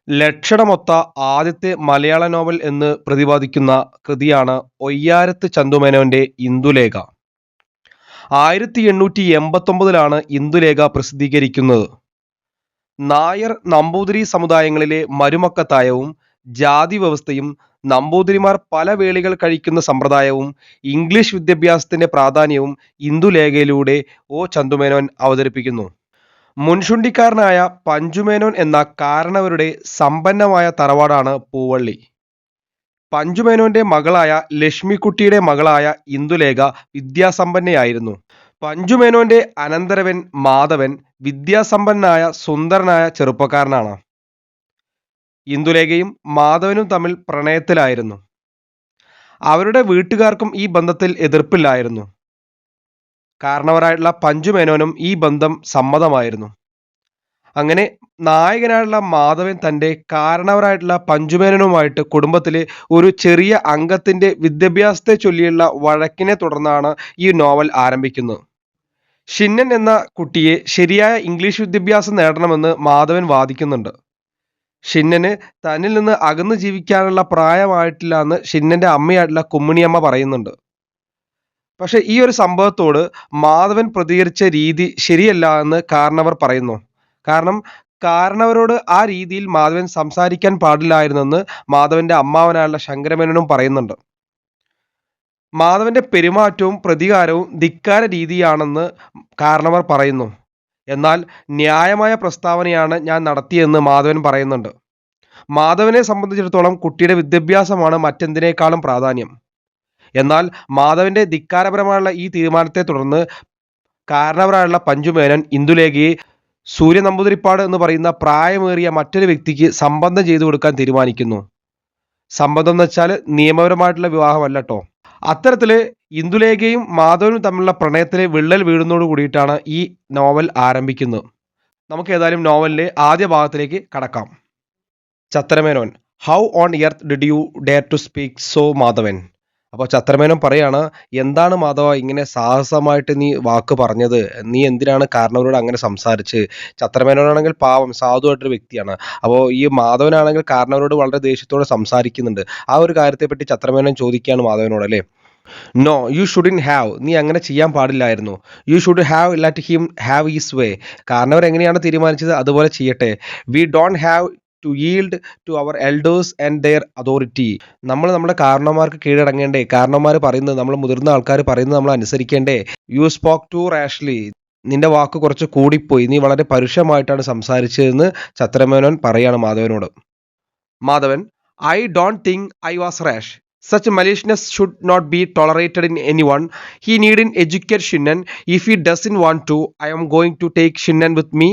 ലക്ഷണമൊത്ത ആദ്യത്തെ മലയാള നോവൽ എന്ന് പ്രതിപാദിക്കുന്ന കൃതിയാണ് ഒയ്യാരത്ത് ചന്തുമേനോന്റെ ഇന്ദുലേഖ. 1889 ഇന്ദുലേഖ പ്രസിദ്ധീകരിക്കുന്നത്. നായർ നമ്പൂതിരി സമുദായങ്ങളിലെ മരുമക്കത്തായവും ജാതി വ്യവസ്ഥയും നമ്പൂതിരിമാർ പല വേളികൾ കഴിക്കുന്ന സമ്പ്രദായവും ഇംഗ്ലീഷ് വിദ്യാഭ്യാസത്തിന്റെ പ്രാധാന്യവും ഇന്ദുലേഖയിലൂടെ ചന്തുമേനോൻ അവതരിപ്പിക്കുന്നു. മുൻഷുണ്ടിക്കാരനായ പഞ്ചുമേനോൻ എന്ന കാരണവരുടെ സമ്പന്നമായ തറവാടാണ് പൂവള്ളി. പഞ്ചുമേനോന്റെ മകളായ ലക്ഷ്മിക്കുട്ടിയുടെ മകളായ ഇന്ദുലേഖ വിദ്യാസമ്പന്നയായിരുന്നു. പഞ്ചുമേനോന്റെ അനന്തരവൻ മാധവൻ വിദ്യാസമ്പന്നനായ സുന്ദരനായ ചെറുപ്പക്കാരനാണ്. ഇന്ദുലേഖയും മാധവനും തമ്മിൽ പ്രണയത്തിലായിരുന്നു. അവരുടെ വീട്ടുകാർക്കും ഈ ബന്ധത്തിൽ എതിർപ്പില്ലായിരുന്നു. കാരണവരായിട്ടുള്ള പഞ്ചുമേനോനും ഈ ബന്ധം സമ്മതമായിരുന്നു. അങ്ങനെ നായകനായിട്ടുള്ള മാധവൻ തൻ്റെ കാരണവരായിട്ടുള്ള പഞ്ചുമേനോനുമായിട്ട് കുടുംബത്തിലെ ഒരു ചെറിയ അംഗത്തിന്റെ വിദ്യാഭ്യാസത്തെ ചൊല്ലിയുള്ള വഴക്കിനെ തുടർന്നാണ് ഈ നോവൽ ആരംഭിക്കുന്നത്. ഷിന്നൻ എന്ന കുട്ടിയെ ശരിയായ ഇംഗ്ലീഷ് വിദ്യാഭ്യാസം നേടണമെന്ന് മാധവൻ വാദിക്കുന്നുണ്ട്. ഷിന്നന് തന്നിൽ നിന്ന് അകന്നു ജീവിക്കാനുള്ള പ്രായമായിട്ടില്ല എന്ന് ഷിന്നന്റെ അമ്മയായിട്ടുള്ള കുമ്മിണിയമ്മ പറയുന്നുണ്ട്. പക്ഷെ ഈ ഒരു സംഭവത്തോട് മാധവൻ പ്രതികരിച്ച രീതി ശരിയല്ല എന്ന് കാരണവർ പറയുന്നു. കാരണം കാരണവരോട് ആ രീതിയിൽ മാധവൻ സംസാരിക്കാൻ പാടില്ലായിരുന്നെന്ന് മാധവന്റെ അമ്മാവനായുള്ള ശങ്കരമേനോനും പറയുന്നുണ്ട്. മാധവന്റെ പെരുമാറ്റവും പ്രതികാരവും ധിക്കാര രീതിയാണെന്ന് കാരണവർ പറയുന്നു. എന്നാൽ ന്യായമായ പ്രസ്താവനയാണ് ഞാൻ നടത്തിയെന്ന് മാധവൻ പറയുന്നുണ്ട്. മാധവനെ സംബന്ധിച്ചിടത്തോളം കുട്ടിയുടെ വിദ്യാഭ്യാസമാണ് മറ്റെന്തിനേക്കാളും പ്രാധാന്യം. എന്നാൽ മാധവന്റെ ധിക്കാരപരമായുള്ള ഈ തീരുമാനത്തെ തുടർന്ന് കാരണവരായുള്ള പഞ്ചുമേനോൻ ഇന്ദുലേഖയെ സൂര്യ നമ്പൂതിരിപ്പാട് എന്ന് പറയുന്ന പ്രായമേറിയ മറ്റൊരു വ്യക്തിക്ക് സംബന്ധം ചെയ്തു കൊടുക്കാൻ തീരുമാനിക്കുന്നു. സംബന്ധം എന്ന് വെച്ചാൽ നിയമപരമായിട്ടുള്ള വിവാഹമല്ല കേട്ടോ. അത്തരത്തില് ഇന്ദുലേഖയും മാധവനും തമ്മിലുള്ള പ്രണയത്തിലെ വിള്ളൽ വീഴുന്നതോട് കൂടിയിട്ടാണ് ഈ നോവൽ ആരംഭിക്കുന്നത്. നമുക്ക് ഏതായാലും നോവലിലെ ആദ്യ ഭാഗത്തിലേക്ക് കടക്കാം. Chathramenon, how on earth did you dare to speak so Madhavan? അപ്പോൾ ചത്രമേനോൻ പറയാണ്, എന്താണ് മാധവ ഇങ്ങനെ സാഹസമായിട്ട് നീ വാക്ക് പറഞ്ഞത്? നീ എന്തിനാണ് കാരണവരോട് അങ്ങനെ സംസാരിച്ച്? ചത്രമേനോനാണെങ്കിൽ പാവം സാധുവായിട്ടൊരു വ്യക്തിയാണ്. അപ്പോൾ ഈ മാധവനാണെങ്കിൽ കാരണവരോട് വളരെ ദേഷ്യത്തോടെ സംസാരിക്കുന്നുണ്ട്. ആ ഒരു കാര്യത്തെപ്പറ്റി ചത്രമേനോൻ ചോദിക്കുകയാണ് മാധവനോട്, അല്ലേ? നോ, യു ഷുഡിൻ ഹാവ്, നീ അങ്ങനെ ചെയ്യാൻ പാടില്ലായിരുന്നു. You should have let him have his way. കാരണവർ എങ്ങനെയാണ് തീരുമാനിച്ചത് അതുപോലെ ചെയ്യട്ടെ. We don't have to yield to our elders and their authority. നമ്മൾ നമ്മുടെ കാരണവന്മാർക്ക് കീഴടങ്ങേണ്ടേ? കാരണവന്മാർ പറയുന്നത്, നമ്മൾ മുതിർന്ന ആൾക്കാർ പറയുന്നത് നമ്മൾ അനുസരിക്കേണ്ടേ? യു സ്പോക്ക് ടു റാഷ്ലി, നിന്റെ വാക്ക് കുറച്ച് കൂടിപ്പോയി, നീ വളരെ പരുഷമായിട്ടാണ് സംസാരിച്ചതെന്ന് ചത്രമേനോൻ പറയാണ് മാധവനോട്. Madhavan, I don't think I was rash. Such maliciousness should not be tolerated in anyone. He needn't educate Shinnan. If he doesn't want to, I am going to take Shinnan with me.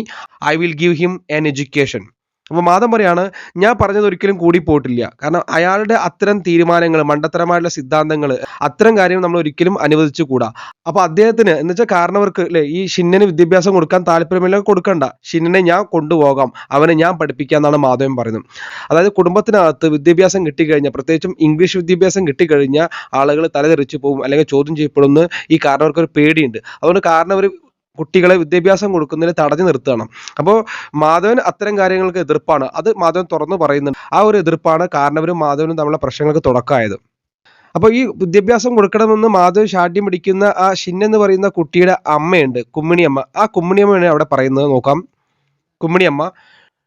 I will give him an education. അപ്പോൾ മാധവൻ പറയാണ്, ഞാൻ പറഞ്ഞത് ഒരിക്കലും കൂടി പോയിട്ടില്ല. കാരണം അയാളുടെ അത്തരം തീരുമാനങ്ങൾ, മണ്ടത്തരമായിട്ടുള്ള സിദ്ധാന്തങ്ങൾ, അത്തരം കാര്യങ്ങൾ നമ്മൾ ഒരിക്കലും അനുവദിച്ചുകൂടാ. അപ്പോൾ അദ്ദേഹത്തിന് എന്ന് വെച്ചാൽ കാരണവർക്ക് അല്ലേ ഈ ഷിന്നന് വിദ്യാഭ്യാസം കൊടുക്കാൻ താല്പര്യമില്ല, കൊടുക്കണ്ട, ഷിന്നനെ ഞാൻ കൊണ്ടുപോകാം, അവനെ ഞാൻ പഠിപ്പിക്കാമെന്നാണ് മാധവൻ പറയുന്നത്. അതായത് കുടുംബത്തിനകത്ത് വിദ്യാഭ്യാസം കിട്ടിക്കഴിഞ്ഞാൽ, പ്രത്യേകിച്ചും ഇംഗ്ലീഷ് വിദ്യാഭ്യാസം കിട്ടിക്കഴിഞ്ഞാൽ ആളുകൾ തലതെറിച്ച് പോകും, അല്ലെങ്കിൽ ചോദ്യം ചെയ്യപ്പെടുമെന്ന് ഈ കാരണവർക്ക് ഒരു പേടിയുണ്ട്. അതുകൊണ്ട് കാരണവർ കുട്ടികളെ വിദ്യാഭ്യാസം കൊടുക്കുന്നതിന് തടഞ്ഞു നിർത്തുകയാണ്. അപ്പോൾ മാധവൻ അത്തരം കാര്യങ്ങൾക്ക് എതിർപ്പാണ്. അത് മാധവൻ തുറന്നു പറയുന്നുണ്ട്. ആ ഒരു എതിർപ്പാണ് കാരണവരും മാധവനും തമ്മിലുള്ള പ്രശ്നങ്ങൾക്ക് തുടക്കമായത്. അപ്പോൾ ഈ വിദ്യാഭ്യാസം കൊടുക്കണമെന്ന് മാധവൻ ശാഠ്യം പിടിക്കുന്ന ആ ഷിൻ എന്ന് പറയുന്ന കുട്ടിയുടെ അമ്മയുണ്ട്, കുമ്മിണിയമ്മ. ആ കുമ്മിണിയമ്മയാണ് അവിടെ പറയുന്നത്. നോക്കാം. കുമ്മിണിയമ്മ,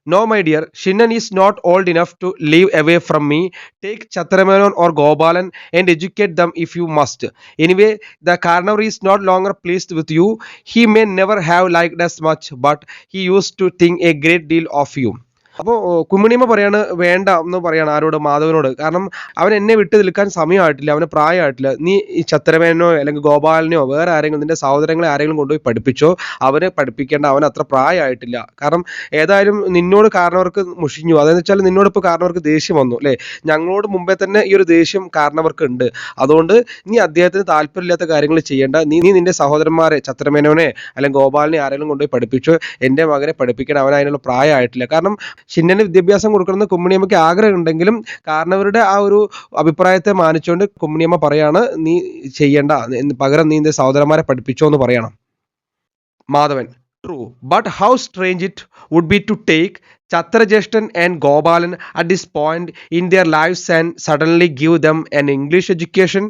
no my dear, Shinnan is not old enough to live away from me. Take Chatramenon or Gopalan and educate them if you must. Anyway, the Karnavar is not longer pleased with you. He may never have liked us much, but he used to think a great deal of you. അപ്പോൾ കുമ്മിണിയമ്മ പറയാണ്, വേണ്ട എന്ന് പറയാണ് ആരോട്? മാധവനോട്. കാരണം അവൻ എന്നെ വിട്ടു നിൽക്കാൻ സമയമായിട്ടില്ല, അവന് പ്രായമായിട്ടില്ല. നീ ഈ ചത്രമേനോ അല്ലെങ്കിൽ ഗോപാലനെയോ വേറെ ആരെങ്കിലും, നിന്റെ സഹോദരങ്ങളെ ആരെങ്കിലും കൊണ്ടുപോയി പഠിപ്പിച്ചോ. അവനെ പഠിപ്പിക്കേണ്ട, അവൻ അത്ര പ്രായമായിട്ടില്ല. കാരണം ഏതായാലും നിന്നോട് കാരണവർക്ക് മുഷിഞ്ഞു. അതെന്ന് വെച്ചാൽ നിന്നോട് ഇപ്പോൾ കാരണവർക്ക് ദേഷ്യം വന്നു അല്ലേ? ഞങ്ങളോട് മുമ്പേ തന്നെ ഈ ഒരു ദേഷ്യം കാരണവർക്ക് ഉണ്ട്. അതുകൊണ്ട് നീ അദ്ദേഹത്തിന് താല്പര്യമില്ലാത്ത കാര്യങ്ങൾ ചെയ്യേണ്ട. നീ നിന്റെ സഹോദരന്മാരെ, ചത്രമേനോനെ അല്ലെങ്കിൽ ഗോപാലിനെ ആരെങ്കിലും കൊണ്ടുപോയി പഠിപ്പിച്ചോ. എൻ്റെ മകനെ പഠിപ്പിക്കണം, അവൻ അതിനുള്ള പ്രായമായിട്ടില്ല. കാരണം ഷിന്നന് വിദ്യാഭ്യാസം കൊടുക്കണമെന്ന് കുമ്മിണിയമ്മയ്ക്ക് ആഗ്രഹം ഉണ്ടെങ്കിലും കാരണവരുടെ ആ ഒരു അഭിപ്രായത്തെ മാനിച്ചുകൊണ്ട് കുമ്മിണിയമ്മ പറയാണ്, നീ ചെയ്യണ്ട, പകരം നീ നിന്റെ സഹോദരന്മാരെ പഠിപ്പിച്ചോ എന്ന് പറയണം. Madhavan, true, but how strange it would be to take Chatrajestan and Gopalan at this point in their lives and suddenly give them an English education?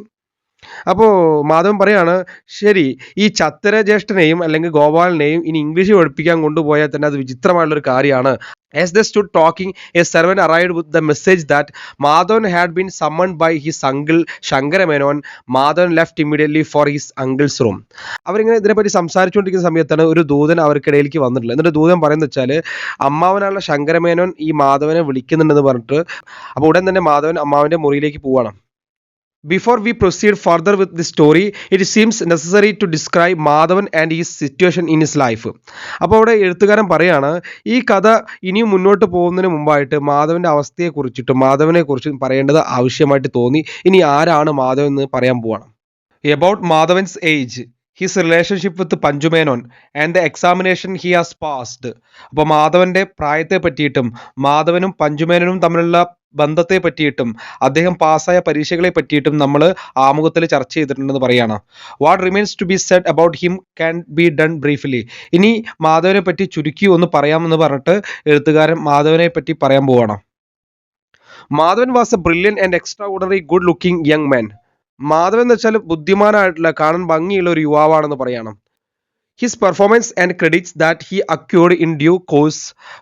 അപ്പോൾ മാധവൻ പറയാണ്, ശരി, ഈ ചത്തര ജ്യേഷ്ഠനെയും അല്ലെങ്കിൽ ഗോപാലനെയും ഇനി ഇംഗ്ലീഷ് പഠിപ്പിക്കാൻ കൊണ്ടുപോയാൽ തന്നെ അത് വിചിത്രമായുള്ളൊരു കാര്യമാണ്. As they stood talking, a servant arrived with the message that Madhavan had been summoned by his uncle Shankara Menon. Madhavan left immediately for his uncle's room. അവരിങ്ങനെ ഇതിനെപ്പറ്റി സംസാരിച്ചുകൊണ്ടിരിക്കുന്ന സമയത്താണ് ഒരു ദൂതൻ അവർക്കിടയിലേക്ക് വന്നിട്ടുള്ളത്. എന്നിട്ട് ദൂതൻ പറയുന്നത് വെച്ചാൽ, അമ്മാവനുള്ള ശങ്കരമേനോൻ ഈ മാധവനെ വിളിക്കുന്നുണ്ടെന്ന് പറഞ്ഞിട്ട്, അപ്പോൾ ഉടൻ തന്നെ മാധവൻ അമ്മാവൻ്റെ മുറിയിലേക്ക് പോവാണ്. Before we proceed further with this story, it seems necessary to describe Madhavan and his situation in his life. അപ്പോൾ അവിടെ എഴുത്തുകാരൻ പറയാണ്, ഈ കഥ ഇനിയും മുന്നോട്ട് പോകുന്നതിന് മുമ്പായിട്ട് മാധവൻ്റെ അവസ്ഥയെക്കുറിച്ചിട്ടും മാധവനെ കുറിച്ചും പറയേണ്ടത് ആവശ്യമായിട്ട് തോന്നി. ഇനി ആരാണ് മാധവൻ എന്ന് പറയാൻ പോവാണ്. About Madhavan's age, his relationship with Panju Menon and the examination he has passed. അപ്പോൾ മാധവൻ്റെ പ്രായത്തെ പറ്റിയിട്ടും മാധവനും പഞ്ചുമേനോനും തമ്മിലുള്ള ബന്ധത്തെ പറ്റിയിട്ടും അദ്ദേഹം പാസ്സായ പരീക്ഷകളെ പറ്റിയിട്ടും നമ്മൾ ആമുഖത്തിൽ ചർച്ച ചെയ്തിട്ടുണ്ടെന്ന് പറയാണ്. What remains to be said about him can be done briefly. ഇനി മാധവനെ പറ്റി ചുരുക്കി ഒന്ന് പറയാമെന്ന് പറഞ്ഞിട്ട് എഴുത്തുകാരൻ മാധവനെ പറ്റി പറയാൻ പോവാണ്. Madhavan was A brilliant and extra ordinary good looking young man. Madhavan എന്ന് വെച്ചാൽ ബുദ്ധിമാനായിട്ടുള്ള കാണാൻ ഭംഗിയുള്ള ഒരു യുവാവാണെന്ന് പറയണം. His performance and credits that he acquired in due course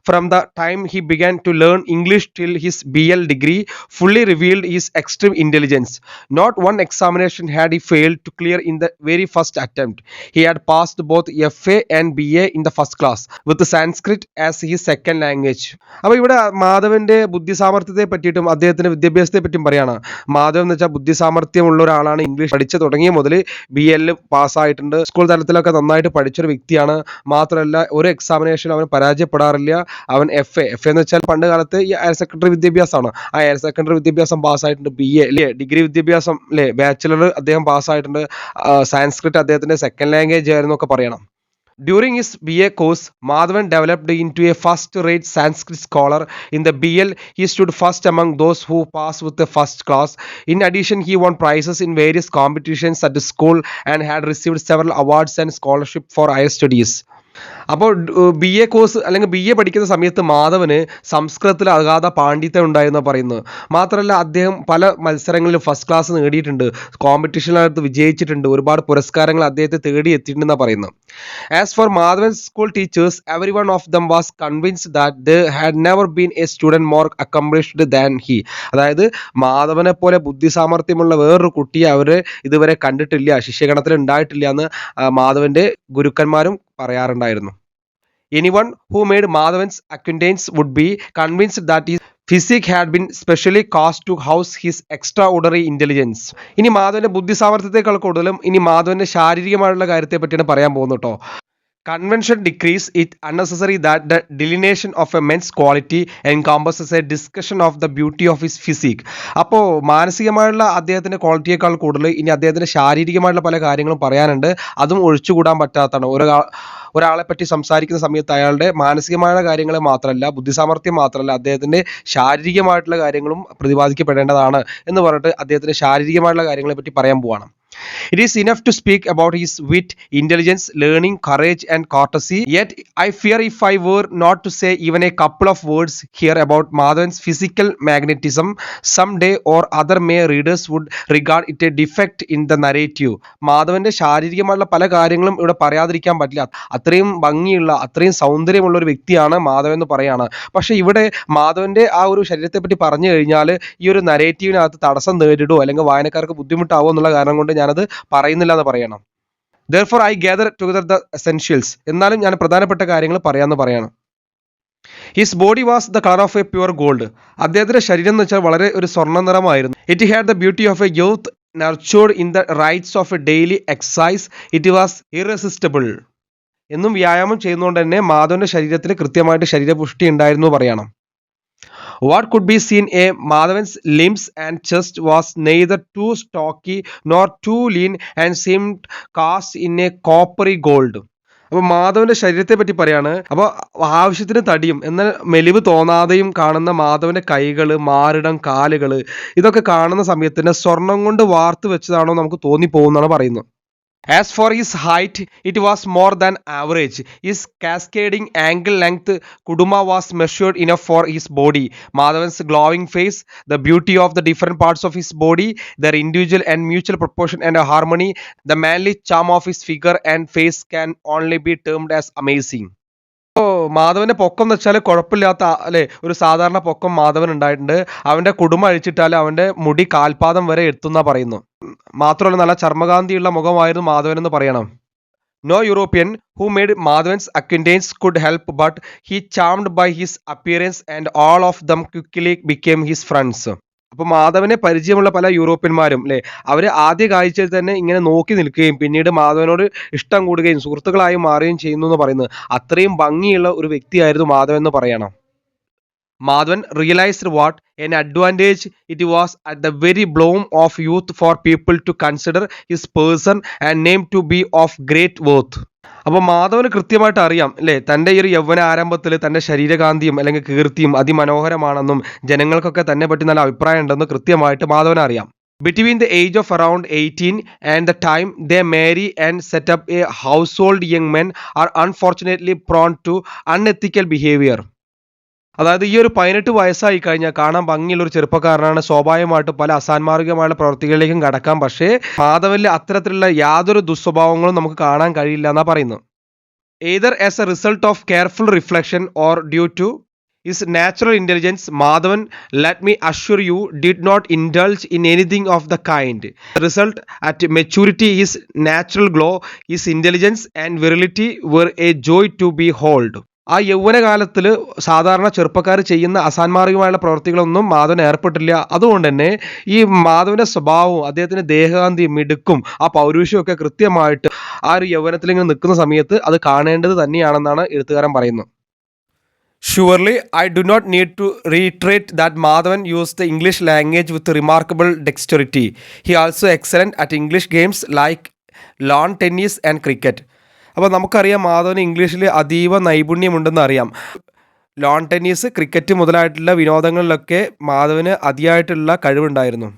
from the time he began to learn English till his BL degree fully revealed his extreme intelligence. Not one examination had he failed to clear in the very first attempt. He had passed both FA and BA in the first class with Sanskrit as his second language. അപ്പോൾ ഇവിടെ മാധവന്റെ ബുദ്ധിസാമർത്ഥ്യത്തെ പറ്റിയിട്ടും അദ്ദേഹത്തിന്റെ വിദ്യാഭ്യാസത്തെ പറ്റിയും പറയാണ്. മാധവൻ എന്ന് വെച്ചാൽ ബുദ്ധിസാമർത്ഥ്യമുള്ള ഒരാളാണ്. ഇംഗ്ലീഷ് പഠിച്ചു തുടങ്ങിയ മുതൽ BL പാസ്സായിട്ടുണ്ട്. സ്കൂൾ തലത്തിലൊക്കെ നന്നായിട്ട് പഠിച്ചൊരു വ്യക്തിയാണ്. മാത്രമല്ല ഒരു എക്സാമിനേഷൻ അവൻ പരാജയപ്പെടാറില്ല. അവൻ FA എന്ന് വെച്ചാൽ പണ്ട് കാലത്ത് ഈ ഹയർ സെക്കൻഡറി വിദ്യാഭ്യാസമാണ്. ആ ഹയർ സെക്കൻഡറി വിദ്യാഭ്യാസം പാസ്സായിട്ടുണ്ട്. BA അല്ലേ, ഡിഗ്രി വിദ്യാഭ്യാസം അല്ലേ, ബാച്ചിലർ അദ്ദേഹം പാസ്സായിട്ടുണ്ട്. സാൻസ്ക്രിറ്റ് അദ്ദേഹത്തിന്റെ സെക്കൻഡ് ലാംഗ്വേജ് ആയിരുന്നു ഒക്കെ പറയണം. During his BA course, Madhavan developed into a first-rate Sanskrit scholar. In the BL, he stood first among those who passed with the first class. In addition, he won prizes in various competitions at the school and had received several awards and scholarship for higher studies. അപ്പോൾ BA course അല്ലെങ്കിൽ BA പഠിക്കുന്ന സമയത്ത് മാധവന് സംസ്കൃതത്തിൽ അഗാധ പാണ്ഡിത്യം ഉണ്ടായെന്ന് പറയുന്നത്. മാത്രമല്ല അദ്ദേഹം പല മത്സരങ്ങളിലും ഫസ്റ്റ് ക്ലാസ് നേടിയിട്ടുണ്ട്. കോമ്പറ്റീഷനിനകത്ത് വിജയിച്ചിട്ടുണ്ട്. ഒരുപാട് പുരസ്കാരങ്ങൾ അദ്ദേഹത്തെ തേടി എത്തിയിട്ടുണ്ടെന്നാണ് പറയുന്നത്. As for Madhavan's school teachers, every one of them was convinced that there had never been a student more accomplished than he. അതായത് മാധവനെ പോലെ ബുദ്ധിസാമർത്ഥ്യമുള്ള വേറൊരു കുട്ടിയെ അവർ ഇതുവരെ കണ്ടിട്ടില്ല, ശിഷ്യഗണത്തിൽ ഉണ്ടായിട്ടില്ല എന്ന് മാധവന്റെ ഗുരുക്കന്മാരും പറയാറുണ്ടായിരുന്നു. Anyone who made Madhavan's acquaintance would be convinced that his physique had been specially cast to house his extraordinary intelligence. ഇനി മാധവന്റെ ബുദ്ധിസാമർത്ഥ്യത്തെക്കാൾ കൂടുതലും ഇനി മാധവന്റെ ശാരീരികമായുള്ള കാര്യത്തെ പറ്റിയാണ് പറയാൻ പോകുന്നത് കേട്ടോ. Convention decrees it unnecessary that the delineation of a man's quality encompasses a discussion of the beauty of his physique. അപ്പോൾ മാനസികമായുള്ള അദ്ദേഹത്തിൻ്റെ ക്വാളിറ്റിയേക്കാൾ കൂടുതൽ ഇനി അദ്ദേഹത്തിൻ്റെ ശാരീരികമായിട്ടുള്ള പല കാര്യങ്ങളും പറയാനുണ്ട്. അതും ഒഴിച്ചുകൂടാൻ പറ്റാത്തതാണ്. ഒരാളെ പറ്റി സംസാരിക്കുന്ന സമയത്ത് അയാളുടെ മാനസികമായ കാര്യങ്ങളെ മാത്രമല്ല, ബുദ്ധിസാമർത്ഥ്യം മാത്രമല്ല, അദ്ദേഹത്തിൻ്റെ ശാരീരികമായിട്ടുള്ള കാര്യങ്ങളും പ്രതിപാദിക്കപ്പെടേണ്ടതാണ് എന്ന് പറഞ്ഞിട്ട് അദ്ദേഹത്തിൻ്റെ ശാരീരികമായിട്ടുള്ള കാര്യങ്ങളെ പറ്റി പറയാൻ പോവാണ്. It is enough to speak about his wit, intelligence, learning, courage and courtesy. Yet I fear if I were not to say even a couple of words here about Madhavan's physical magnetism, someday or other may readers would regard it a defect in the narrative. മാധവന്റെ ശാരീരികമായുള്ള പല കാര്യങ്ങളും ഇവിടെ പറയാതിരിക്കാൻ പറ്റില്ല. അത്രയും ഭംഗിയുള്ള, അത്രയും സൗന്ദര്യമുള്ള ഒരു വ്യക്തിയാണ് മാധവൻ എന്ന് പറയാണ്. പക്ഷെ ഇവിടെ മാധവന്റെ ആ ഒരു ശരീരത്തെ പറ്റി പറഞ്ഞു കഴിഞ്ഞാൽ ഈ ഒരു നരേറ്റീവിനകത്ത് തടസ്സം നേരിടുമോ അല്ലെങ്കിൽ വായനക്കാർക്ക് ബുദ്ധിമുട്ടാവോ എന്നുള്ള കാരണം കൊണ്ട് ഞാനത് പറയുന്നില്ല എന്ന് പറയണം. Therefore I gather together the essentials. എന്നാലും ഞാൻ പ്രധാനപ്പെട്ട കാര്യങ്ങൾ പറയാമെന്ന് പറയണം. His body was the color of a pure gold. അദ്ദേഹത്തിന്റെ ശരീരം എന്ന് വെച്ചാൽ വളരെ ഒരു സ്വർണ്ണ നിറമായിരുന്നു. It had the beauty of a youth nurtured in the rites of a daily exercise. It was irresistible. എന്നും വ്യായാമം ചെയ്യുന്നതുകൊണ്ട് തന്നെ മാധവന്റെ ശരീരത്തിന് കൃത്യമായിട്ട് ശരീരപുഷ്ടി ഉണ്ടായിരുന്നു പറയണം. What could be seen a Madhavan's limbs and chest was neither too stocky nor too lean and seemed cast in a coppery gold. അപ്പോൾ മാധവന്റെ ശരീരത്തെ പറ്റി പറയാണ്. അപ്പോൾ ആവശ്യത്തിന് തടിയും എന്നാൽ മെലിവ് തോന്നാതെയും കാണുന്ന മാധവന്റെ കൈകൾ, മാറിടം, കാലുകൾ ഇതൊക്കെ കാണുന്ന സമയത്ത് തന്നെ സ്വർണം കൊണ്ട് വാർത്ത് വെച്ചതാണോ നമുക്ക് തോന്നിപ്പോകുന്നതാണ് പറയുന്നത്. As for his height, it was more than average. His cascading angle length Kuduma was measured enough for his body. Madhavan's glowing face, the beauty of the different parts of his body, their individual and mutual proportion and harmony, the manly charm of his figure and face can only be termed as amazing. മാധവന്റെ പൊക്കം എന്ന് വെച്ചാൽ കുഴപ്പമില്ലാത്ത അല്ലെ ഒരു സാധാരണ പൊക്കം മാധവൻ ഉണ്ടായിട്ടുണ്ട്. അവന്റെ കുടുംബം അഴിച്ചിട്ടാൽ അവന്റെ മുടി കാൽപാദം വരെ എത്തുന്ന പറയുന്നു. മാത്രമല്ല നല്ല ചർമ്മകാന്തിയുള്ള മുഖമായിരുന്നു മാധവൻ എന്ന് പറയണം. No European who made Madhavan's acquaintance could help but he charmed by his appearance and all of them quickly became his friends. അപ്പോൾ മാധവനെ പരിചയമുള്ള പല യൂറോപ്യന്മാരും അല്ലെ അവര് ആദ്യ കാഴ്ചയിൽ തന്നെ ഇങ്ങനെ നോക്കി നിൽക്കുകയും പിന്നീട് മാധവനോട് ഇഷ്ടം കൂടുകയും സുഹൃത്തുക്കളായി മാറുകയും ചെയ്യുന്നു എന്ന് പറയുന്നത് അത്രയും ഭംഗിയുള്ള ഒരു വ്യക്തിയായിരുന്നു മാധവൻ എന്ന് പറയണം. Madhavan realized what an advantage it was at the very bloom of youth for people to consider his person and name to be of great worth. അപ്പോൾ മാധവന് കൃത്യമായിട്ട് അറിയാം അല്ലേ തൻ്റെ ഈ ഒരു യൗവന ആരംഭത്തിൽ തൻ്റെ ശരീരകാന്തിയും അല്ലെങ്കിൽ കീർത്തിയും അതിമനോഹരമാണെന്നും ജനങ്ങൾക്കൊക്കെ തന്നെ പറ്റി നല്ല അഭിപ്രായം ഉണ്ടെന്ന് കൃത്യമായിട്ട് മാധവന് അറിയാം. Between the age of around 18 and the time they marry and set up a household, young men are unfortunately prone to unethical behavior. അതായത് ഈ ഒരു 18 വയസ്സായി കഴിഞ്ഞാൽ കാണാൻ ഭംഗിയുള്ള ഒരു ചെറുപ്പക്കാരനാണ്, സ്വാഭാവികമായിട്ട് പല അസാന്മാർഗികമായ പ്രവൃത്തികളിലേക്കും കടക്കാം. പക്ഷേ മാധവനിൽ അത്തരത്തിലുള്ള യാതൊരു ദുസ്വഭാവങ്ങളും നമുക്ക് കാണാൻ കഴിയില്ല എന്നാ പറയുന്നു. Either as a result of careful reflection or due to his natural intelligence, Madhavan, let me assure you, did not indulge in anything of the kind. The result at maturity, his natural glow, his intelligence and virility were a joy to behold. ആ യൗവനകാലത്തിൽ സാധാരണ ചെറുപ്പക്കാർ ചെയ്യുന്ന അസാന്മാർഗികമായുള്ള പ്രവൃത്തികളൊന്നും മാധവൻ ഏർപ്പെട്ടില്ല. അതുകൊണ്ട് തന്നെ ഈ മാധവന്റെ സ്വഭാവവും അദ്ദേഹത്തിന്റെ ദേഹകാന്തിയും മിടുക്കും ആ പൗരുഷവും ഒക്കെ കൃത്യമായിട്ട് ആ ഒരു യൗവനത്തിൽ ഇങ്ങനെ നിൽക്കുന്ന സമയത്ത് അത് കാണേണ്ടത് തന്നെയാണെന്നാണ് എഴുത്തുകാരൻ പറയുന്നത്. Surely, I do not need to reiterate that Madhavan used the English language with remarkable dexterity. He also excellent at English games like lawn tennis and cricket. അപ്പോൾ നമുക്കറിയാം മാധവന് ഇംഗ്ലീഷിൽ അതീവ നൈപുണ്യമുണ്ടെന്ന് അറിയാം. ലോൺ ടെന്നീസ്, ക്രിക്കറ്റ് മുതലായിട്ടുള്ള വിനോദങ്ങളിലൊക്കെ മാധവന് അതിയായിട്ടുള്ള കഴിവുണ്ടായിരുന്നു.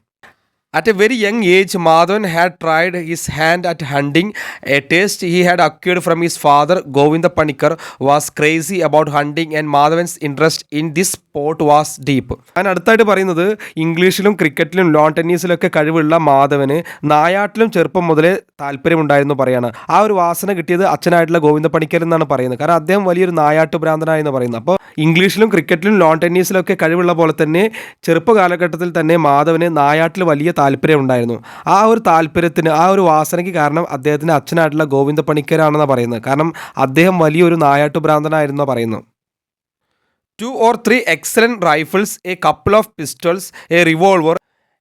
At a very young age, Madhavan had tried his hand at hunting. A taste he had acquired from his father, Govinda Panikar, was crazy about hunting and Madhavan's interest in this sport was deep. ഞാൻ അടുത്തായിട്ട് പറയുന്നത് ഇംഗ്ലീഷിലും ക്രിക്കറ്റിലും loan ടെന്നീസിലൊക്കെ കഴിവുള്ള മാധവന് നായാട്ടിലും ചെറുപ്പം മുതലേ താല്പര്യമുണ്ടായിരുന്നു പറയാണ്. ആ ഒരു വാസന കിട്ടിയത് അച്ഛനായിട്ടുള്ള ഗോവിന്ദ പണിക്കർ എന്നാണ് പറയുന്നത്. കാരണം അദ്ദേഹം വലിയൊരു നായാട്ട് ഭ്രാന്തനായെന്ന് പറയുന്നത്. അപ്പോൾ ഇംഗ്ലീഷിലും ക്രിക്കറ്റിലും ലോൺ ടെന്നീസിലൊക്കെ കഴിവുള്ള പോലെ തന്നെ ചെറുപ്പ കാലഘട്ടത്തിൽ തന്നെ മാധവന് നായാട്ടിൽ വലിയ താല്പര്യം ഉണ്ടായിരുന്നു. ആ ഒരു താല്പര്യത്തിന് ആ ഒരു വാസനയ്ക്ക് കാരണം അദ്ദേഹത്തിൻ്റെ അച്ഛനായിട്ടുള്ള ഗോവിന്ദ പണിക്കരാണെന്നാണ് പറയുന്നത്. കാരണം അദ്ദേഹം വലിയൊരു നായാട്ടു ഭ്രാന്തനായിരുന്നു പറയുന്നു. 2 or 3 excellent rifles, a couple of pistols, a revolver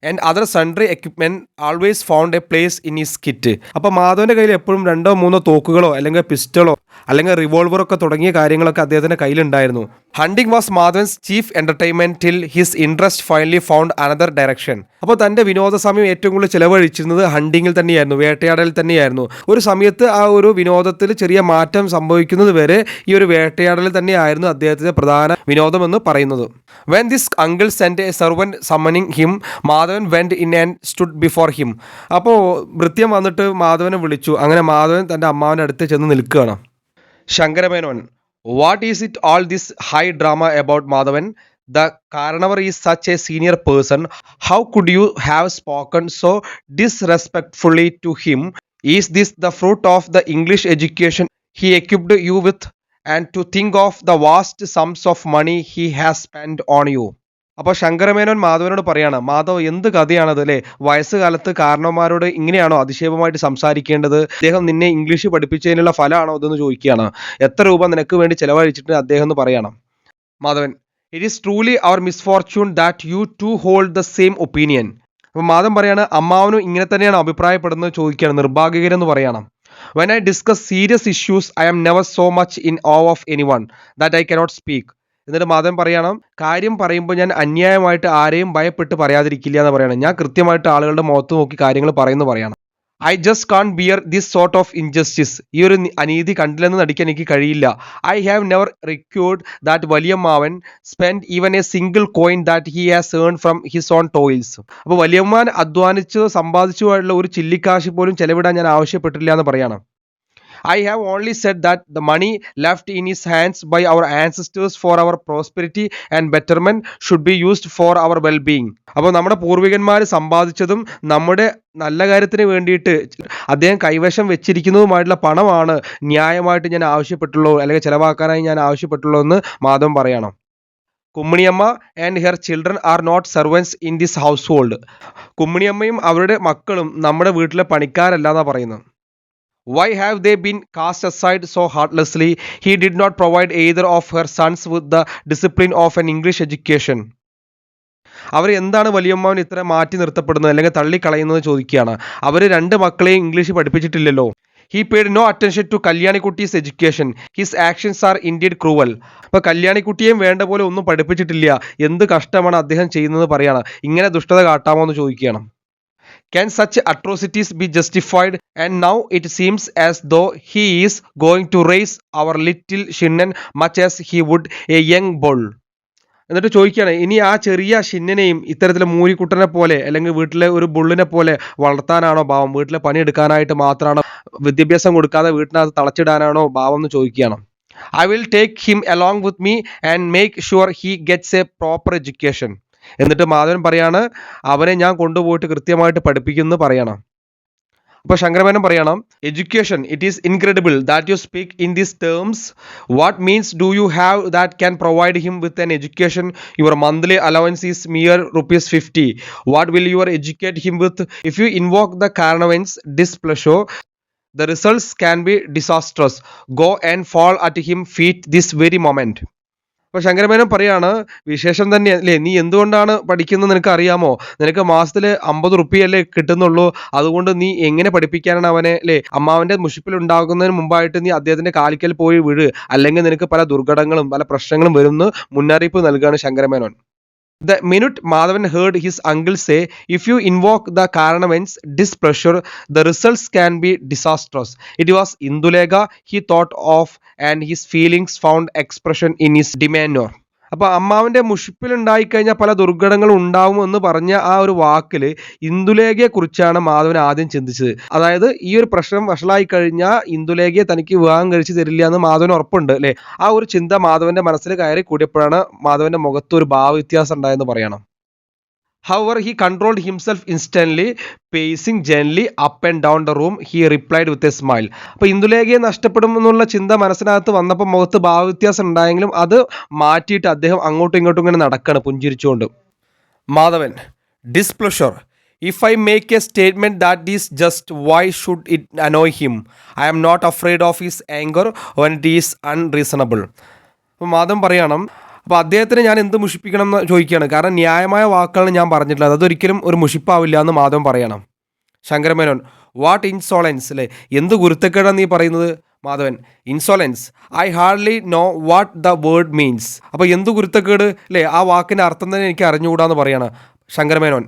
and other sundry equipment always found a place in his kit. അപ്പോൾ മാധവൻ്റെ കയ്യിൽ എപ്പോഴും 2 or 3 തോക്കുകളോ അല്ലെങ്കിൽ പിസ്റ്റളോ അല്ലെങ്കിൽ റിവോൾവറൊക്കെ തുടങ്ങിയ കാര്യങ്ങളൊക്കെ അദ്ദേഹത്തിൻ്റെ കയ്യിലുണ്ടായിരുന്നു. Hunting was Madhavan's chief entertainment till his interest finally found another direction. അപ്പോൾ തൻ്റെ വിനോദ സമയം ഏറ്റവും കൂടുതൽ ചിലവഴിച്ചിരുന്നത് ഹണ്ടിങ്ങിൽ തന്നെയായിരുന്നു, വേട്ടയാടലിൽ തന്നെയായിരുന്നു. ഒരു സമയത്ത് ആ ഒരു വിനോദത്തിൽ ചെറിയ മാറ്റം സംഭവിക്കുന്നത് വരെ ഈ ഒരു വേട്ടയാടലിൽ തന്നെയായിരുന്നു അദ്ദേഹത്തിൻ്റെ പ്രധാന വിനോദമെന്ന് പറയുന്നത്. When this uncle sent a servant summoning him, Madhavan went in and stood before him. അപ്പോൾ ഭൃത്യൻ വന്നിട്ട് മാധവനെ വിളിച്ചു. അങ്ങനെ മാധവൻ തൻ്റെ അമ്മാവൻ്റെ അടുത്ത് ചെന്ന് നിൽക്കുകയാണ്. Shankaramenon, what is it all this high drama about Madhavan? The Karanavar is such a senior person. How could you have spoken so disrespectfully to him? Is this the fruit of the English education he equipped you with? And to think of the vast sums of money he has spent on you. അപ്പോൾ ശങ്കരമേനോൻ മാധവനോട് പറയാണ്, മാധവ് എന്ത് കഥയാണത് അല്ലേ, വയസ്സുകാലത്ത് കാരണവന്മാരോട് ഇങ്ങനെയാണോ അതിശയമായിട്ട് സംസാരിക്കേണ്ടത്? അദ്ദേഹം നിന്നെ English പഠിപ്പിച്ചതിനുള്ള ഫലമാണോ ഇതെന്ന് ചോദിക്കുകയാണ്. എത്ര രൂപ നിനക്ക് വേണ്ടി ചെലവഴിച്ചിട്ട് അദ്ദേഹം എന്ന് പറയണം. Madhavan, it is truly our misfortune that you too hold the same opinion. അപ്പോൾ മാധവൻ പറയാണ്, അമ്മാവനും ഇങ്ങനെ തന്നെയാണ് അഭിപ്രായപ്പെടുന്നത് ചോദിക്കുകയാണ്. നിർഭാഗ്യകരെന്ന് പറയണം. When I discuss serious issues, I am never so much in awe of anyone that I cannot speak. എന്നിട്ട് മാധവൻ പറയണം, കാര്യം പറയുമ്പോൾ ഞാൻ അന്യായമായിട്ട് ആരെയും ഭയപ്പെട്ട് പറയാതിരിക്കില്ല എന്ന് പറയണം. ഞാൻ കൃത്യമായിട്ട് ആളുകളുടെ മുഖത്ത് നോക്കി കാര്യങ്ങൾ പറയുന്നു പറയണം. I just can't bear this sort of injustice. ഈ ഒരു അനീതി കണ്ടില്ലെന്ന് നടിക്കാൻ എനിക്ക് കഴിയില്ല. I have never required that Valiyammavan spend even a single coin that he has earn from his own toils. അപ്പോൾ വലിയമ്മാൻ അധ്വാനിച്ചു സമ്പാദിച്ചുള്ള ഒരു ചില്ലിക്കാശ് പോലും ചെലവിടാൻ ഞാൻ ആവശ്യപ്പെട്ടില്ല എന്ന് പറയാണ്. I have only said that the money left in his hands by our ancestors for our prosperity and betterment should be used for our well-being. അപ്പോൾ നമ്മുടെ പൂർവികന്മാർ സമ്പാദിച്ചതും നമ്മുടെ നല്ല കാര്യത്തിന് വേണ്ടിയിട്ട് അദ്ദേഹം കൈവശം വെച്ചിരിക്കുന്നതുമായിട്ടുള്ള പണമാണ് ന്യായമായിട്ട് ഞാൻ ആവശ്യപ്പെട്ടുള്ളൂ, അല്ലെങ്കിൽ ചെലവാക്കാനായി ഞാൻ ആവശ്യപ്പെട്ടുള്ളൂ എന്ന് മാധവൻ പറയണം. Kumminiyamma and her children are not servants in this household. കുമ്മിണിയമ്മയും അവരുടെ മക്കളും നമ്മുടെ വീട്ടിലെ പണിക്കാരല്ല എന്നാണ് പറയുന്നത്. Why have they been cast aside so heartlessly? He did not provide either of her sons with the discipline of an English education. അവർ എന്താണ് വലിയമ്മാവൻ ഇത്ര മാറ്റി നിർത്തപ്പെടുന്നത് അല്ലെങ്കിൽ തള്ളിക്കളയുന്നത് ചോദിക്കുകയാണ്. അവർ രണ്ട് മക്കളെയും ഇംഗ്ലീഷ് പഠിപ്പിച്ചിട്ടില്ലല്ലോ. He paid no attention to Kalyanikutty's education. His actions are indeed cruel. അപ്പോൾ കല്യാണിക്കുട്ടിയെയും വേണ്ട പോലെ ഒന്നും പഠിപ്പിച്ചിട്ടില്ല. എന്ത് കഷ്ടമാണ് അദ്ദേഹം ചെയ്യുന്നത് പറയാണ്. ഇങ്ങനെ ദുഷ്ടത കാട്ടാമോ എന്ന് ചോദിക്കുകയാണ്. Can such atrocities be justified? And now it seems as though he is going to raise our little Shinnan much as he would a young bull. എന്നിട്ട് ചോദിക്കുകയാണ്, ഇനി ആ ചെറിയ ഷിന്നനെയും ഇത്തരത്തിലെ മൂരിക്കുട്ടനെ പോലെ അല്ലെങ്കിൽ വീട്ടിലെ ഒരു ബുള്ളിനെ പോലെ വളർത്താനാണോ ഭാവം? വീട്ടിലെ പണിയെടുക്കാനായിട്ട് മാത്രമാണോ, വിദ്യാഭ്യാസം കൊടുക്കാതെ വീട്ടിനകത്ത് തളച്ചിടാനാണോ ഭാവം എന്ന് ചോദിക്കുകയാണ്. I will take him along with me and make sure he gets a proper education. എന്നിട്ട് മാധവൻ പറയാണ്, അവനെ ഞാൻ കൊണ്ടുപോയിട്ട് കൃത്യമായിട്ട് പഠിപ്പിക്കുന്നു പറയണം. അപ്പോൾ ശങ്കരമേനോൻ പറയണം, education, it is incredible that you speak in these terms. What means do you have that can provide him with an education? Your monthly allowance is mere ₹50. What will your educate him with? If you invoke the Karanavan's displeasure, the results can be disastrous. Go and fall at him feet this very moment. അപ്പോൾ ശങ്കരമേനോൻ പറയാണ്, വിശേഷം തന്നെ അല്ലേ, നീ എന്തുകൊണ്ടാണ് പഠിക്കുന്നത് നിനക്ക് അറിയാമോ? നിനക്ക് മാസത്തിൽ ₹50 കിട്ടുന്നുള്ളൂ. അതുകൊണ്ട് നീ എങ്ങനെ പഠിപ്പിക്കാനാണ് അവനെ അല്ലേ? അമ്മാവൻ്റെ മുഷിപ്പിൽ ഉണ്ടാകുന്നതിന് മുമ്പായിട്ട് നീ അദ്ദേഹത്തിൻ്റെ കാലിക്കൽ പോയി വീഴ്, അല്ലെങ്കിൽ നിനക്ക് പല ദുർഘടങ്ങളും പല പ്രശ്നങ്ങളും വരുമെന്ന് മുന്നറിയിപ്പ് നൽകുകയാണ് Sankara Menon. The minute Madhavan heard his uncle say, if you invoke the Karanavans displeasure, the results can be disastrous, it was Indulekha he thought of, and his feelings found expression in his demeanor. അപ്പോൾ അമ്മാവൻ്റെ മുഷിപ്പിലുണ്ടായിക്കഴിഞ്ഞാൽ പല ദുർഘടങ്ങളും ഉണ്ടാവുമെന്ന് പറഞ്ഞ ആ ഒരു വാക്കിൽ ഇന്ദുലേഖയെ കുറിച്ചാണ് മാധവൻ ആദ്യം ചിന്തിച്ചത്. അതായത് ഈ ഒരു പ്രശ്നം വഷളായി കഴിഞ്ഞാൽ ഇന്ദുലേഖയെ തനിക്ക് വിവാഹം കഴിച്ച് തരില്ല എന്ന് മാധവന് ഉറപ്പുണ്ട് അല്ലേ. ആ ഒരു ചിന്ത മാധവന്റെ മനസ്സിൽ കയറി കൂടിയപ്പോഴാണ് മാധവന്റെ മുഖത്ത് ഒരു ഭാവവ്യത്യാസം ഉണ്ടായെന്ന് പറയണം. However, he controlled himself instantly, pacing gently up and down the room. He replied with a smile. അപ്പോൾ ഇന്ദുലേഖയെ നഷ്ടപ്പെടുമെന്നുള്ള ചിന്ത മനസ്സിനകത്ത് വന്നപ്പോൾ മുഖത്ത് ഭാവവ്യത്യാസം ഉണ്ടായെങ്കിലും അത് മാറ്റിയിട്ട് അദ്ദേഹം അങ്ങോട്ടും ഇങ്ങോട്ടും ഇങ്ങനെ നടക്കുകയാണ് പുഞ്ചിരിച്ചുകൊണ്ട്. Madhavan, displeasure. If I make a statement that is just, why should it annoy him? I am not afraid of his anger when it is unreasonable. അപ്പോൾ മാധവൻ പറയണം, അപ്പോൾ അദ്ദേഹത്തിന് ഞാൻ എന്ത് മുഷിപ്പിക്കണം എന്ന് ചോദിക്കുകയാണ്. കാരണം ന്യായമായ വാക്കുകളാണ് ഞാൻ പറഞ്ഞിട്ടുള്ളത്, അതൊരിക്കലും ഒരു മുഷിപ്പാവില്ല എന്ന് മാധവൻ പറയണം. ശങ്കരമേനോൻ, വാട്ട് ഇൻസോളൻസ് അല്ലേ, എന്ത് ഗുരുത്തക്കേടാണ് നീ പറയുന്നത്? Madhavan, insolence, I hardly know what the word means. അപ്പോൾ എന്ത് ഗുരുത്തക്കേട് അല്ലേ, ആ വാക്കിൻ്റെ അർത്ഥം തന്നെ എനിക്ക് അറിഞ്ഞുകൂടാന്ന് പറയാണ്. Sankara Menon,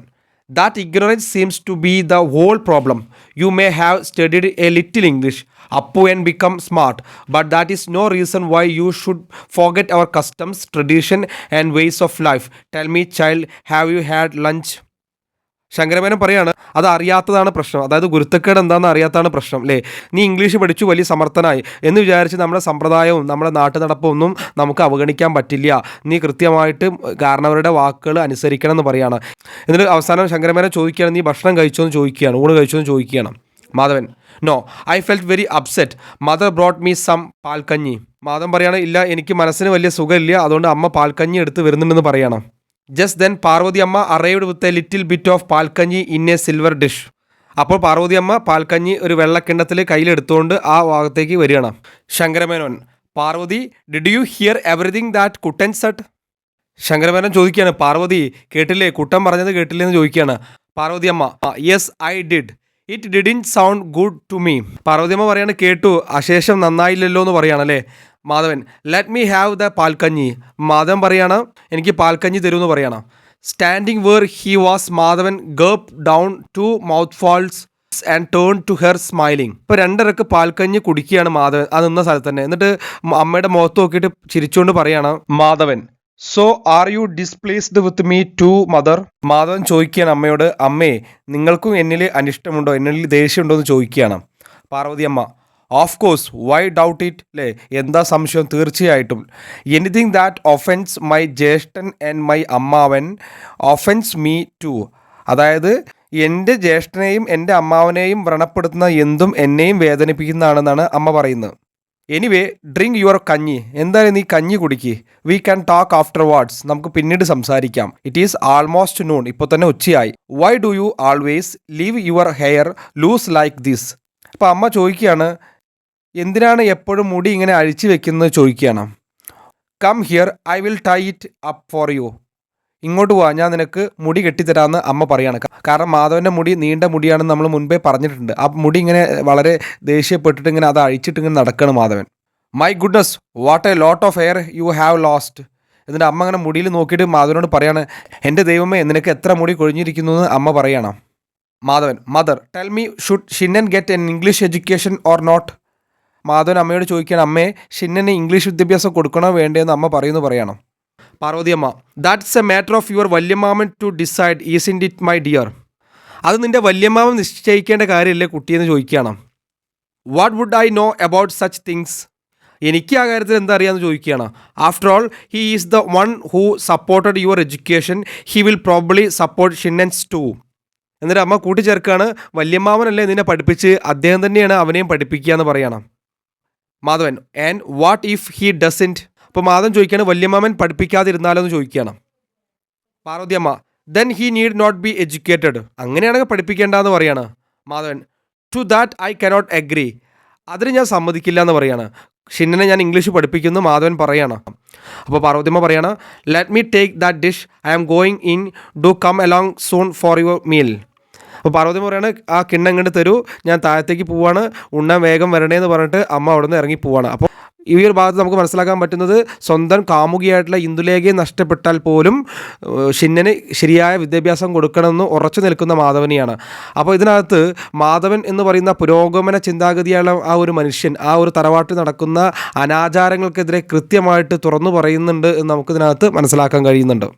that ignorance seems to be the whole problem. You may have studied a little English up and become smart, but that is no reason why you should forget our customs, tradition and ways of life. Tell me, child, have you had lunch? Sankara Menon പറയാണ്, അത് അറിയാത്തതാണ് പ്രശ്നം. അതായത് ഗുരുത്തക്കേട് എന്താണെന്ന് അറിയാത്തതാണ് പ്രശ്നം അല്ലേ. നീ English പഠിച്ചു വലിയ സമർത്ഥനായി എന്ന് വിചാരിച്ച് നമ്മുടെ സമ്പ്രദായവും നമ്മുടെ നാട്ടു നടപ്പൊന്നും നമുക്ക് അവഗണിക്കാൻ പറ്റില്ല. നീ കൃത്യമായിട്ട് കാരണവരുടെ വാക്കുകൾ അനുസരിക്കണം എന്ന് പറയാണ്. എന്നിട്ട് അവസാനം ശങ്കരമേനോൻ ചോദിക്കുകയാണ്, നീ ഭക്ഷണം കഴിച്ചോ എന്ന് ചോദിക്കുകയാണ്, ഊണ് കഴിച്ചോ എന്ന് ചോദിക്കുകയാണ്. Madhavan, no, I felt very upset. Mother brought me some palkanji. Madhavan പറയാണ്, ഇല്ല, എനിക്ക് മനസ്സിന് വലിയ സുഖമില്ല, അതുകൊണ്ട് അമ്മ പാൽക്കഞ്ഞി എടുത്ത് വരുന്നുണ്ടെന്ന് പറയണം. Just then പാർവതി അമ്മ arrived with a little bit of പാൽക്കഞ്ഞി in a silver dish. അപ്പോൾ പാർവതി അമ്മ പാൽക്കഞ്ഞി ഒരു വെള്ളക്കിണ്ണത്തിൽ കയ്യിലെടുത്തുകൊണ്ട് ആ ഭാഗത്തേക്ക് വരികയാണ്. Sankaramenon, Parvathi, did you hear everything that Kuttan said? Sankaramenon ചോദിക്കുകയാണ്, പാർവതി കേട്ടില്ലേ, കുട്ടൻ പറഞ്ഞത് കേട്ടില്ലേ എന്ന് ചോദിക്കുകയാണ്. Parvathi Amma, yes I did, it didn't sound good to me. Parvathi Amma പറയാണ്, കേട്ടു, അശേഷം നന്നായില്ലല്ലോ എന്ന് പറയുകയാണല്ലേ. Madhavan, let me have the palkanji. Madhavan പറയാണ്, എനിക്ക് പാൽക്കഞ്ഞി തരുമെന്ന് പറയണം. Standing where he was, Madhavan gape down 2 mouthfuls lips and turn to her smiling. ഇപ്പോൾ രണ്ടരക്ക് പാൽക്കഞ്ഞി കുടിക്കുകയാണ് മാധവൻ ആ നിന്ന സ്ഥലത്ത് തന്നെ. എന്നിട്ട് അമ്മയുടെ മുഖത്ത് നോക്കിയിട്ട് ചിരിച്ചുകൊണ്ട് പറയാണ് Madhavan, so are you displaced with me too mother? Madhavan ചോദിക്കുകയാണ് അമ്മയോട്, അമ്മേ നിങ്ങൾക്കും എന്നിൽ അനിഷ്ടമുണ്ടോ, എന്നിൽ ദേഷ്യമുണ്ടോ എന്ന് ചോദിക്കുകയാണ്. പാർവതി അമ്മ, of course, why doubt it, അല്ലേ, എന്താ സംശയം, തീർച്ചയായിട്ടും. എനിത്തിങ് ദാറ്റ് ഒഫൻസ് മൈ ജ്യേഷ്ഠൻ ആൻഡ് മൈ അമ്മാവൻ ഒഫൻസ് മീ ടു. അതായത് എൻ്റെ ജ്യേഷ്ഠനെയും എൻ്റെ അമ്മാവനെയും വ്രണപ്പെടുത്തുന്ന എന്തും എന്നെയും വേദനിപ്പിക്കുന്നതാണെന്നാണ് അമ്മ പറയുന്നത്. എനിവേ ഡ്രിങ്ക് യുവർ കഞ്ഞി, എന്തായാലും നീ കഞ്ഞി കുടിക്ക്. We can talk afterwards, നമുക്ക് പിന്നീട് സംസാരിക്കാം. ഇറ്റ് ഈസ് ആൾമോസ്റ്റ് നൂൺ, ഇപ്പോൾ തന്നെ ഉച്ചയായി. Why do you always leave your hair loose like this? അപ്പോൾ അമ്മ ചോദിക്കുകയാണ്, എന്തിനാണ് എപ്പോഴും മുടി ഇങ്ങനെ അഴിച്ചു വെക്കുന്നത് ചോദിക്കുകയാണ്. Come here, I will tie it up for you. ഇങ്ങോട്ട് പോവാ, ഞാൻ നിനക്ക് മുടി കെട്ടിത്തരാമെന്ന് അമ്മ പറയാണ്. കാരണം മാധവൻ്റെ മുടി നീണ്ട മുടിയാണെന്ന് നമ്മൾ മുൻപേ പറഞ്ഞിട്ടുണ്ട്. ആ മുടി ഇങ്ങനെ വളരെ ദേഷ്യപ്പെട്ടിട്ട് ഇങ്ങനെ അത് അഴിച്ചിട്ട് ഇങ്ങനെ നടക്കണം Madhavan. My goodness, what a lot of hair you have lost. എന്നിട്ട് അമ്മ അങ്ങനെ മുടിയിൽ നോക്കിയിട്ട് മാധവനോട് പറയാണ്, എൻ്റെ ദൈവമേ നിനക്ക് എത്ര മുടി കൊഴിഞ്ഞിരിക്കുന്നു എന്ന് അമ്മ പറയണം. Madhavan, mother tell me, should Shinnan get an English education or not? Madhavan അമ്മയോട് ചോദിക്കുകയാണ്, അമ്മേ ഷിന്നന് ഇംഗ്ലീഷ് വിദ്യാഭ്യാസം കൊടുക്കണോ വേണ്ടതെന്ന് അമ്മ പറയണം. Parvathi Amma, that's a matter of your Valyamaman to decide, isn't it my dear? അത് നിൻ്റെ വല്യമാമൻ നിശ്ചയിക്കേണ്ട കാര്യമല്ലേ കുട്ടിയെന്ന് ചോദിക്കുകയാണ്. What would I know about such things? എനിക്ക് ആ കാര്യത്തിൽ എന്താ അറിയാമെന്ന് ചോദിക്കുകയാണ്. After all he is the one who supported your education, he will probably support Shinnan's too. എന്നിട്ട് അമ്മ കൂട്ടിച്ചേർക്കാണ്, വല്യമാമനല്ലേ നിന്നെ പഠിപ്പിച്ച്, അദ്ദേഹം തന്നെയാണ് അവനെയും പഠിപ്പിക്കുക എന്ന് പറയണം. Madhavan, and what if he doesn't? അപ്പോൾ മാധവൻ ചോദിക്കുകയാണ്, വല്യമാമൻ പഠിപ്പിക്കാതിരുന്നാലോ എന്ന് ചോദിക്കുകയാണ്. പാർവതി അമ്മ, then he need not be educated. അങ്ങനെയാണെങ്കിൽ പഠിപ്പിക്കേണ്ടെന്ന് പറയാണ്. Madhavan, to that I cannot agree. അതിന് ഞാൻ സമ്മതിക്കില്ല എന്ന് പറയാണ്. ഷിന്നനെ ഞാൻ ഇംഗ്ലീഷ് പഠിപ്പിക്കുന്നു മാധവൻ പറയാണ്. അപ്പോൾ പാർവതിയമ്മ പറയാണ്, let me take that dish, I am going in, do come along soon for your meal. അപ്പോൾ പാർവതി പറയാണ്, ആ കിണ്ണം ഇങ്ങോട്ട് തരൂ, ഞാൻ താഴത്തേക്ക് പോവാണ്, ഉണ്ണാൻ വേഗം വരണേന്ന് പറഞ്ഞിട്ട് അമ്മ അവിടെ നിന്ന് ഇറങ്ങി പോവാണ്. അപ്പോൾ ഈ ഒരു ഭാഗത്ത് നമുക്ക് മനസ്സിലാക്കാൻ പറ്റുന്നത്, സ്വന്തം കാമുകിയായിട്ടുള്ള ഇന്ദുലേഖയെ നഷ്ടപ്പെട്ടാൽ പോലും ഷിന്നന് ശരിയായ വിദ്യാഭ്യാസം കൊടുക്കണമെന്ന് ഉറച്ചു നിൽക്കുന്ന മാധവനെയാണ്. അപ്പോൾ ഇതിനകത്ത് മാധവൻ എന്ന് പറയുന്ന പുരോഗമന ചിന്താഗതിയുള്ള ആ ഒരു മനുഷ്യൻ ആ ഒരു തറവാട്ടിൽ നടക്കുന്ന അനാചാരങ്ങൾക്കെതിരെ കൃത്യമായിട്ട് തുറന്നു പറയുന്നുണ്ട് എന്ന് നമുക്കിതിനകത്ത് മനസ്സിലാക്കാൻ കഴിയുന്നുണ്ട്.